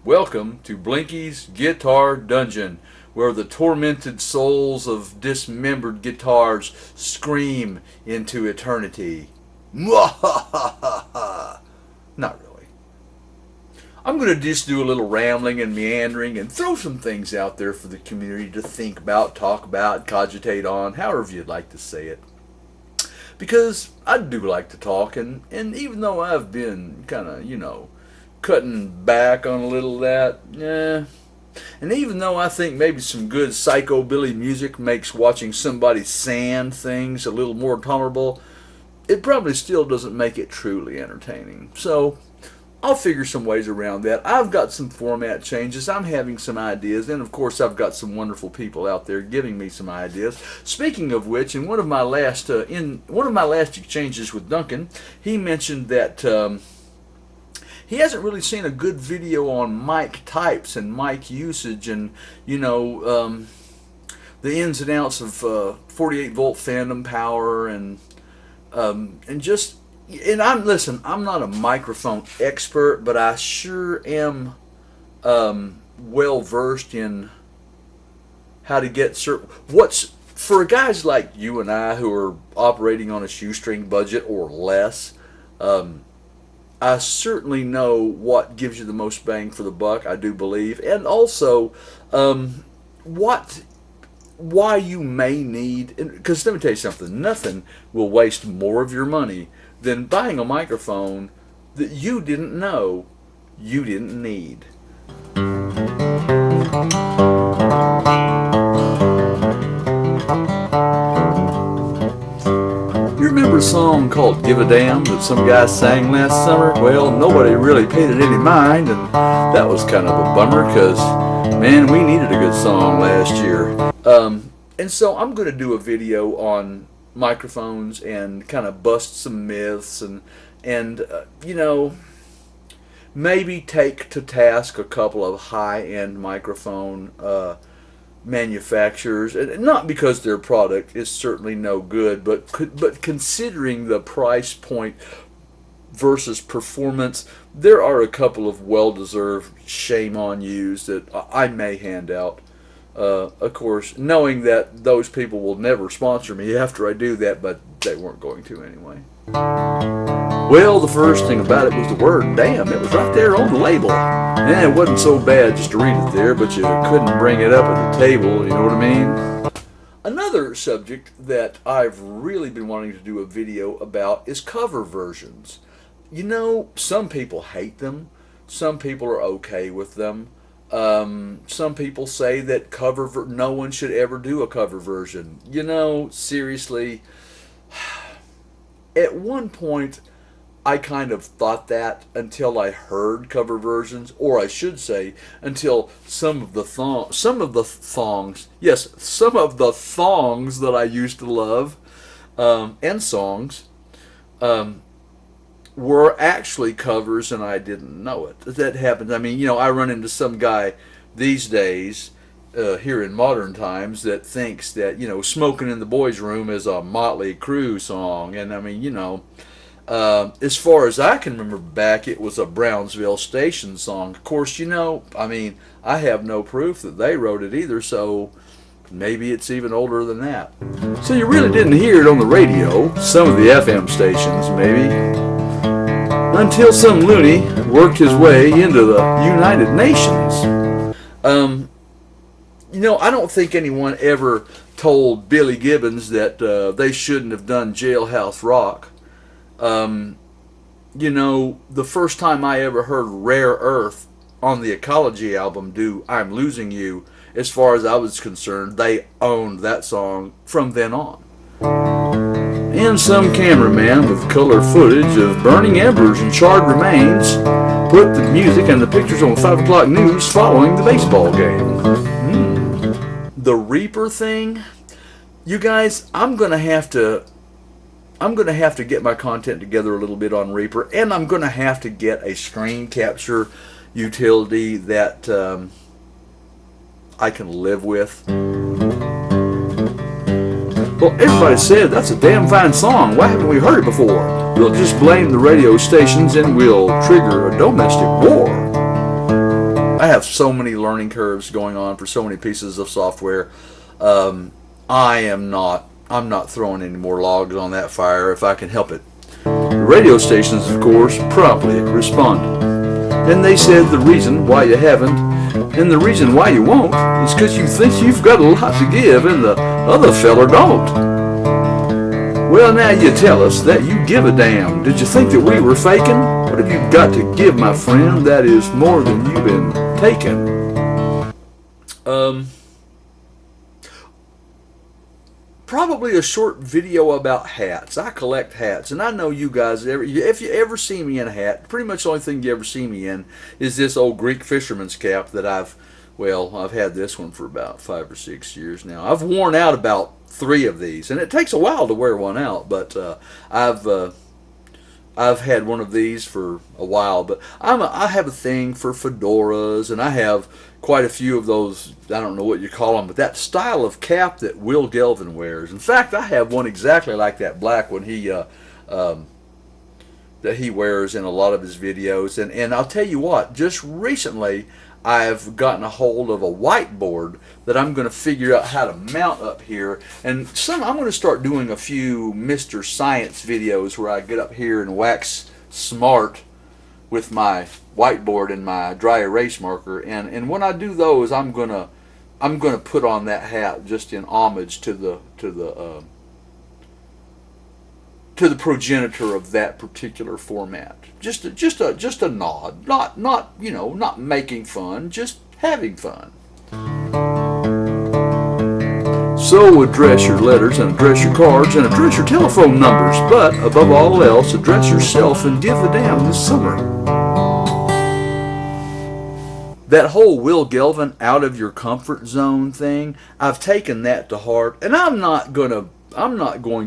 Welcome to Blinky's Guitar Dungeon, where the tormented souls of dismembered guitars scream into eternity. Mwahahaha! Not really. I'm going to just do a little rambling and meandering and throw some things out there for the community to think about, talk about, cogitate on, however you'd like to say it. Because I do like to talk, and even though I've been kind of, cutting back on a little of that, and even though I think maybe some good psychobilly music makes watching somebody sand things a little more tolerable, it probably still doesn't make it truly entertaining. So I'll figure some ways around that. I've got some format changes. I'm having some ideas, and of course I've got some wonderful people out there giving me some ideas. Speaking of which, in one of my last exchanges with Duncan, he mentioned that he hasn't really seen a good video on mic types and mic usage, and the ins and outs of 48 volt phantom power and just. And I'm not a microphone expert, but I sure am well versed in how to get certain. For guys like you and I who are operating on a shoestring budget or less, I certainly know what gives you the most bang for the buck. I do believe, and also why you may need. Because let me tell you something: nothing will waste more of your money than buying a microphone that you didn't know you didn't need. You remember a song called Give a Damn that some guy sang last summer? Well, nobody really paid it any mind, and that was kind of a bummer because, man, we needed a good song last year. And so I'm going to do a video on microphones and kind of bust some myths and maybe take to task a couple of high-end microphone manufacturers, and not because their product is certainly no good, but considering the price point versus performance, there are a couple of well-deserved shame on yous that I may hand out. Of course, knowing that those people will never sponsor me after I do that, but they weren't going to anyway. Well, the first thing about it was the word damn. It was right there on the label. And it wasn't so bad just to read it there, but you couldn't bring it up at the table, you know what I mean? Another subject that I've really been wanting to do a video about is cover versions. Some people hate them. Some people are okay with them. Some people say that no one should ever do a cover version. Seriously, at one point I kind of thought that until I heard cover versions, or I should say until some of the thongs that I used to love and songs were actually covers, and I didn't know it. That happens. I mean, I run into some guy these days, here in modern times, that thinks that, Smoking in the Boys' Room is a Motley Crue song. And I mean, as far as I can remember back, it was a Brownsville Station song. Of course, I have no proof that they wrote it either, so maybe it's even older than that. So you really didn't hear it on the radio, some of the FM stations maybe, until some loony worked his way into the United Nations. I don't think anyone ever told Billy Gibbons that they shouldn't have done Jailhouse Rock. The first time I ever heard Rare Earth on the Ecology album do I'm Losing You, as far as I was concerned, they owned that song from then on. And some cameraman with color footage of burning embers and charred remains put the music and the pictures on 5 o'clock news following the baseball game. The Reaper thing, you guys, I'm gonna have to get my content together a little bit on Reaper, and I'm gonna have to get a screen capture utility that I can live with. Well, everybody said that's a damn fine song. Why haven't we heard it before? We'll just blame the radio stations and we'll trigger a domestic war. I have so many learning curves going on for so many pieces of software. I'm not throwing any more logs on that fire if I can help it. The radio stations, of course, promptly responded. And they said the reason why you haven't and the reason why you won't is because you think you've got a lot to give and the other feller don't. Well, now you tell us that you give a damn. Did you think that we were faking? What have you got to give, my friend? That is more than you've been taking. Probably a short video about hats. I collect hats, and I know you guys, if you ever see me in a hat, pretty much the only thing you ever see me in is this old Greek fisherman's cap that I've had this one for about 5 or 6 years now. I've worn out about 3 of these, and it takes a while to wear one out, but I've had one of these for a while. But I have a thing for fedoras, and I have quite a few of those, I don't know what you call them, but that style of cap that Will Gelvin wears. In fact, I have one exactly like that black one that he wears in a lot of his videos. And I'll tell you what, just recently I've gotten a hold of a whiteboard that I'm going to figure out how to mount up here. And I'm going to start doing a few Mr. Science videos where I get up here and wax smart with my whiteboard and my dry erase marker. And when I do those, I'm gonna put on that hat just in homage to the progenitor of that particular format. Just a nod, not making fun, just having fun. So address your letters and address your cards and address your telephone numbers, but above all else, address yourself and give the damn this summer. That whole Will Gelvin out of your comfort zone thing, I've taken that to heart, and I'm not going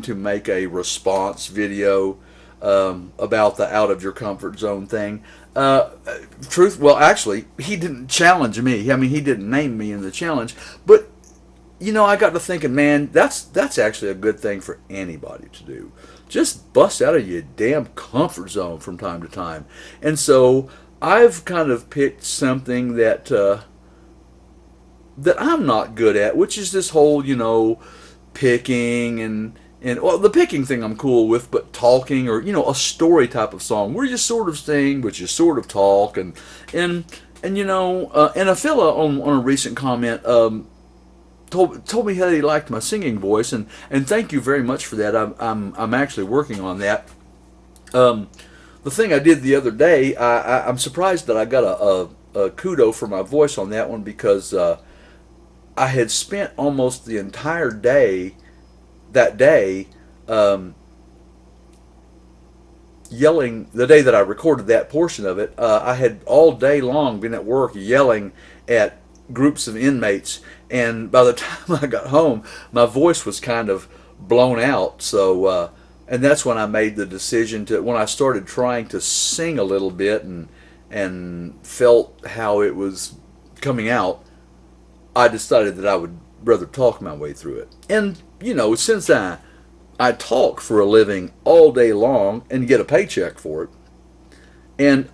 to make a response video about the out of your comfort zone thing. Actually, he didn't challenge me. I mean, he didn't name me in the challenge, but I got to thinking, man, that's actually a good thing for anybody to do. Just bust out of your damn comfort zone from time to time. And so I've kind of picked something that I'm not good at, which is this whole, picking and the picking thing I'm cool with, but talking or a story type of song where you sort of sing but you sort of talk and a fella on a recent comment told me that he liked my singing voice, and thank you very much for that. I'm actually working on that. The thing I did the other day, I'm surprised that I got a kudo for my voice on that one, because I had spent almost the entire day that day yelling. The day that I recorded that portion of it, I had all day long been at work yelling at groups of inmates, and by the time I got home, my voice was kind of blown out. So and that's when I made the decision when I started trying to sing a little bit and felt how it was coming out, I decided that I would rather talk my way through it. And since I talk for a living all day long and get a paycheck for it, and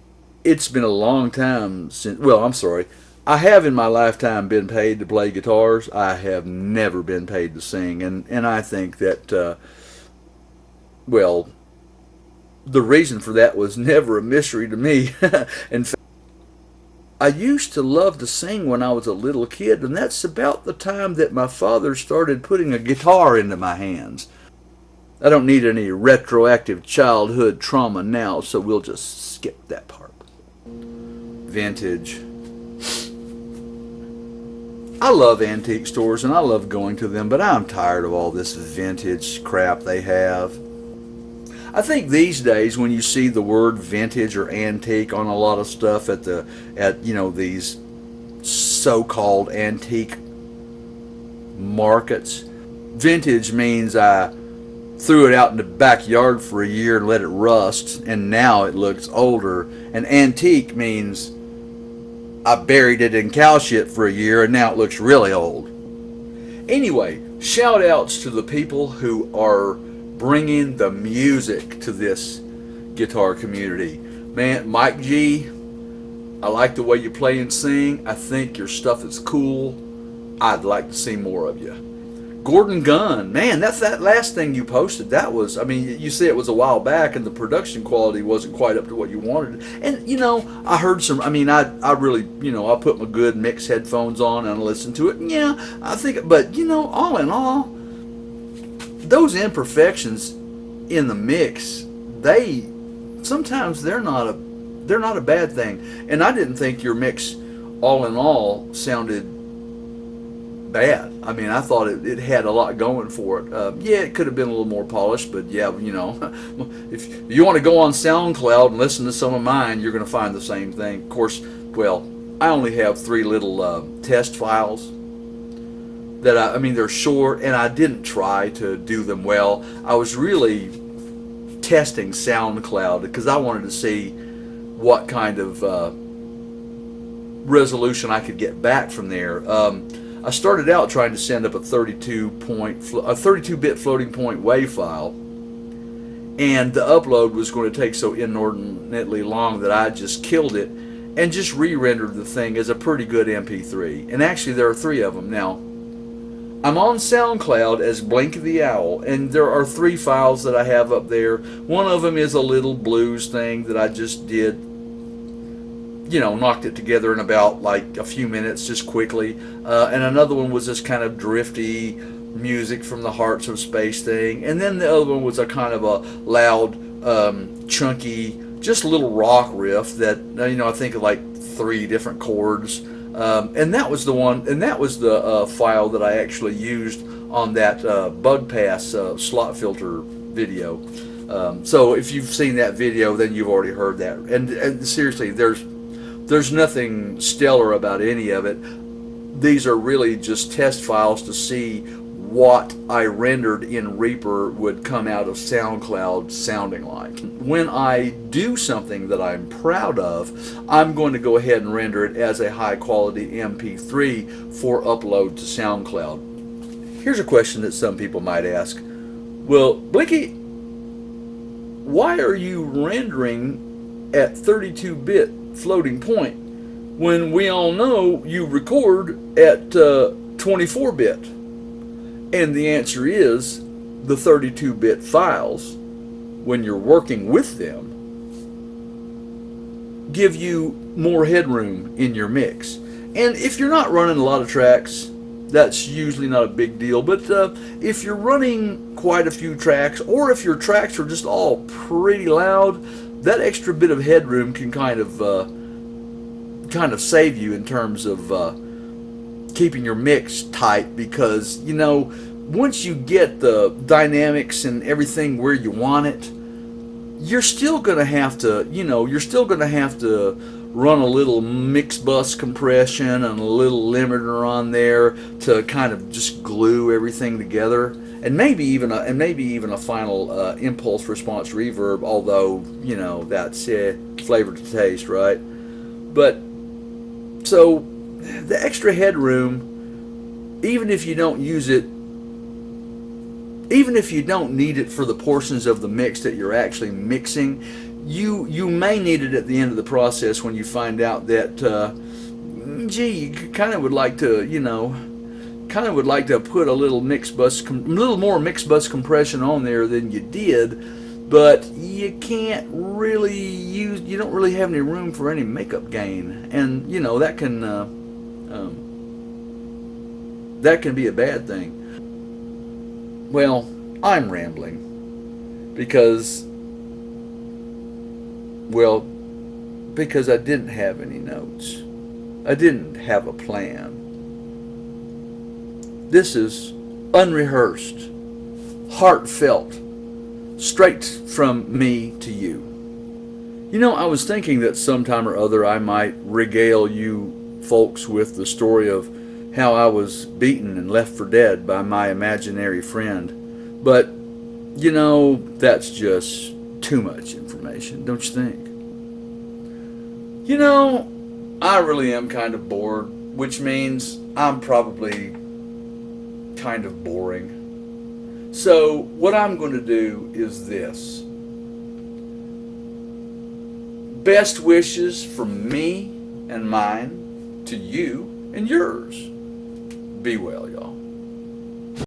it's been a long time since, I have in my lifetime been paid to play guitars. I have never been paid to sing, and I think that the reason for that was never a mystery to me. In fact, I used to love to sing when I was a little kid, and that's about the time that my father started putting a guitar into my hands. I don't need any retroactive childhood trauma now, so we'll just skip that part. Vintage. I love antique stores and I love going to them, but I'm tired of all this vintage crap they have. I think these days when you see the word vintage or antique on a lot of stuff at these so-called antique markets, vintage means I threw it out in the backyard for a year and let it rust, and now it looks older. And antique means I buried it in cow shit for a year and now it looks really old. Anyway, shout outs to the people who are bringing the music to this guitar community. Man, Mike G, I like the way you play and sing. I think your stuff is cool. I'd like to see more of you. Gordon Gunn, man, that's that last thing you posted. That was, I mean, you say it was a while back, and the production quality wasn't quite up to what you wanted. And you know, I heard some. I mean, I really, you know, I put my good mix headphones on and I listened to it. And yeah, I think, but you know, all in all, those imperfections in the mix, they sometimes they're not a bad thing. And I didn't think your mix, all in all, sounded bad. I mean, I thought it had a lot going for it. Yeah, it could have been a little more polished, but yeah, you know, if you want to go on SoundCloud and listen to some of mine, you're going to find the same thing. Of course, well, I only have 3 little test files that I mean, they're short, and I didn't try to do them well. I was really testing SoundCloud because I wanted to see what kind of resolution I could get back from there. I started out trying to send up a 32-bit floating point WAV file, and the upload was going to take so inordinately long that I just killed it and just re-rendered the thing as a pretty good MP3. And actually, there are 3 of them now. I'm on SoundCloud as Blink the Owl, and there are 3 files that I have up there. One of them is a little blues thing that I just did, you know, knocked it together in about like a few minutes, just quickly. And another one was this kind of drifty music from the Hearts of Space thing. And then the other one was a kind of a loud, chunky, just a little rock riff that, you know, I think of like 3 different chords. And that was the one, and that was the file that I actually used on that Bug Pass slot filter video. So if you've seen that video, then you've already heard that. And seriously, there's nothing stellar about any of it. These are really just test files to see what I rendered in Reaper would come out of SoundCloud sounding like. When I do something that I'm proud of, I'm going to go ahead and render it as a high quality MP3 for upload to SoundCloud. Here's a question that some people might ask. Well, Blinky, why are you rendering at 32-bit floating point when we all know you record at 24-bit? And the answer is the 32-bit files, when you're working with them, give you more headroom in your mix. And if you're not running a lot of tracks, that's usually not a big deal. But if you're running quite a few tracks, or if your tracks are just all pretty loud, that extra bit of headroom can kind of save you in terms of keeping your mix tight, because, you know, once you get the dynamics and everything where you want it, you're still going to have to, you know, run a little mix bus compression and a little limiter on there to kind of just glue everything together, and maybe even a final impulse response reverb, although, you know, that's flavor to taste, right? But so the extra headroom, even if you don't use it, even if you don't need it for the portions of the mix that you're actually mixing, you may need it at the end of the process when you find out that, gee, you kind of would like to, you know, put a little more mix bus compression on there than you did, but you can't really you don't really have any room for any makeup gain, and you know that can be a bad thing. Well, I'm rambling because I didn't have any notes. I didn't have a plan. This is unrehearsed, heartfelt, straight from me to you. You know, I was thinking that sometime or other I might regale you folks with the story of how I was beaten and left for dead by my imaginary friend. But, you know, that's just too much information, don't you think? You know, I really am kind of bored, which means I'm probably kind of boring. So what I'm going to do is this. Best wishes from me and mine to you and yours. Be well, y'all.